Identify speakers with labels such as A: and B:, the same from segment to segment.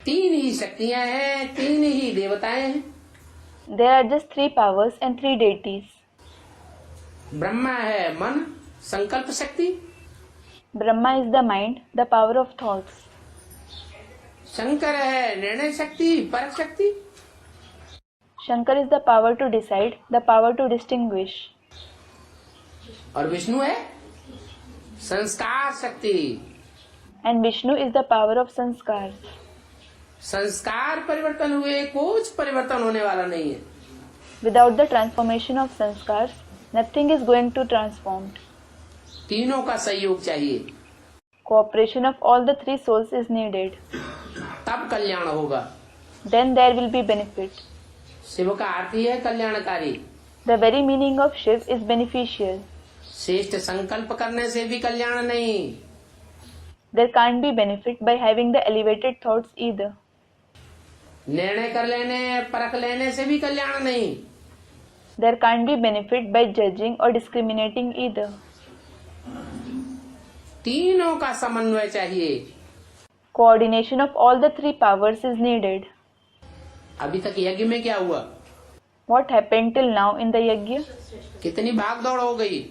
A: तीन ही शक्तियां हैं, तीन ही देवताएं हैं।
B: There are just 3 powers and 3 deities.
A: Brahma है मन, संकल्प शक्ति।
B: Brahma is the mind, the power of thoughts.
A: Shankar है निर्णय शक्ति, परख शक्ति।
B: Shankar is the power to decide, the power to distinguish.
A: और विष्णु है संस्कार शक्ति।
B: And Vishnu is the power of sanskars.
A: संस्कार परिवर्तन हुए कुछ परिवर्तन होने वाला नहीं है।
B: Without the transformation of sanskars, nothing is going to transform.
A: तीनों का सहयोग चाहिए,
B: Cooperation of all the 3 souls is needed.
A: तब कल्याण होगा।
B: Then there will be benefit.
A: Shiv का अर्थ ही है कल्याणकारी।
B: The very meaning of Shiv is beneficial.
A: श्रेष्ठ संकल्प करने से भी कल्याण नहीं।
B: There can't be benefit by having the elevated thoughts either.
A: निर्णय कर लेने, परख लेने से भी कल्याण नहीं।
B: There can't be benefit by judging or discriminating either.
A: तीनों का समन्वय चाहिए।
B: Coordination of all the 3 powers is needed.
A: अभी तक यज्ञ में क्या हुआ?
B: What happened till now in the yajna?
A: कितनी भाग दौड़ हो गई?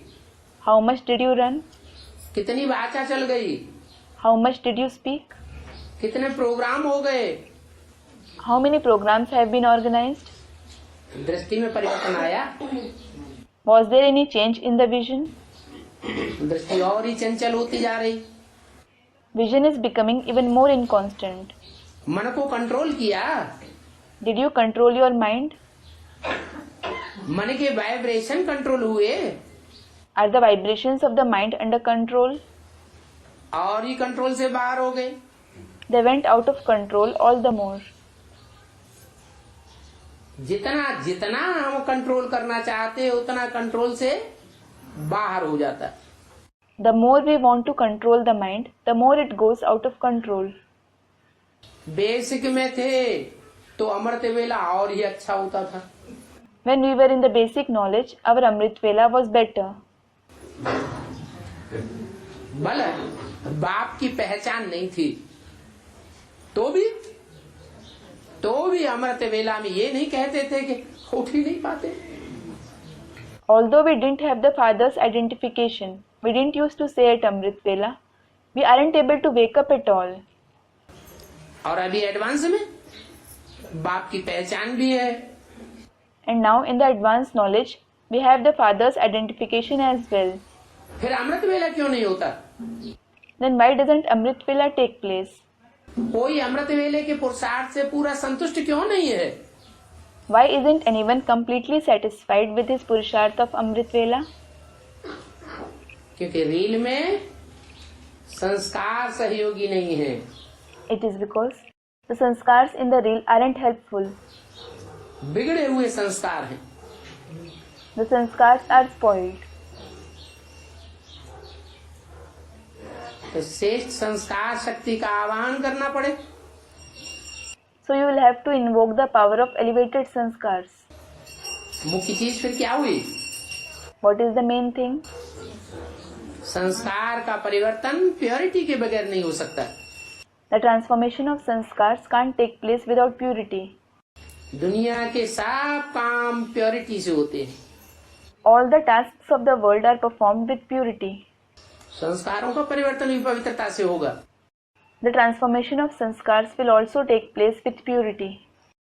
B: How much did you run?
A: कितनी वाचा चल गई?
B: How much did you speak?
A: कितने प्रोग्राम हो गए?
B: How many programs have been organized?
A: दृष्टि में परिवर्तन आया?
B: Was there any change in the vision?
A: दृष्टि और ही चंचल होती जा रही।
B: Vision is becoming even more inconstant.
A: मन को कंट्रोल किया?
B: Did you control your mind?
A: मन के वाइब्रेशन कंट्रोल हुए?
B: Are the vibrations of the mind under control?
A: और ही कंट्रोल से बाहर हो गए।
B: They went out of control all the more.
A: जितना जितना हम कंट्रोल करना चाहते हैं उतना कंट्रोल से बाहर हो जाता है।
B: The more we want to control the mind, the more it goes out of control.
A: Basic में थे तो अमृत वेला और ही अच्छा होता था।
B: When we were in the basic knowledge, our Amrit Vela was better.
A: बल बाप की पहचान नहीं थी तो भी अमृत वेला में ये नहीं कहते थे कि उठ ही नहीं पाते।
B: Although we didn't have the father's identification, we didn't used to say at Amrit Vela, we aren't able to wake up at all.
A: और अभी एडवांस में बाप की पहचान भी है।
B: And now in the advanced knowledge, we have the father's identification as well.
A: फिर अमृत वेला क्यों नहीं होता?
B: Then why doesn't Amrit Vela take place?
A: कोई अमृत वेले के पुरुषार्थ से पूरा संतुष्ट क्यों नहीं है?
B: Why isn't anyone completely satisfied with his Purusharth of Amrit Vela?
A: क्योंकि रील में संस्कार सहयोगी नहीं है।
B: It is because the sanskars in the reel aren't helpful.
A: बिगड़े हुए संस्कार हैं।
B: The sanskars are spoiled.
A: तो श्रेष्ठ संस्कार शक्ति का आह्वान करना पड़े।
B: So you will have to invoke the power of elevated sanskars.
A: मुख्य चीज फिर क्या हुई?
B: What is the main thing?
A: संस्कार का परिवर्तन प्योरिटी के बगैर नहीं हो सकता।
B: The transformation of sanskars can't take place without purity.
A: दुनिया के सब काम प्योरिटी से होते हैं।
B: All the tasks of the world are performed with purity.
A: संस्कारों का परिवर्तन भी पवित्रता से होगा।
B: The transformation of sanskars will also take place with purity.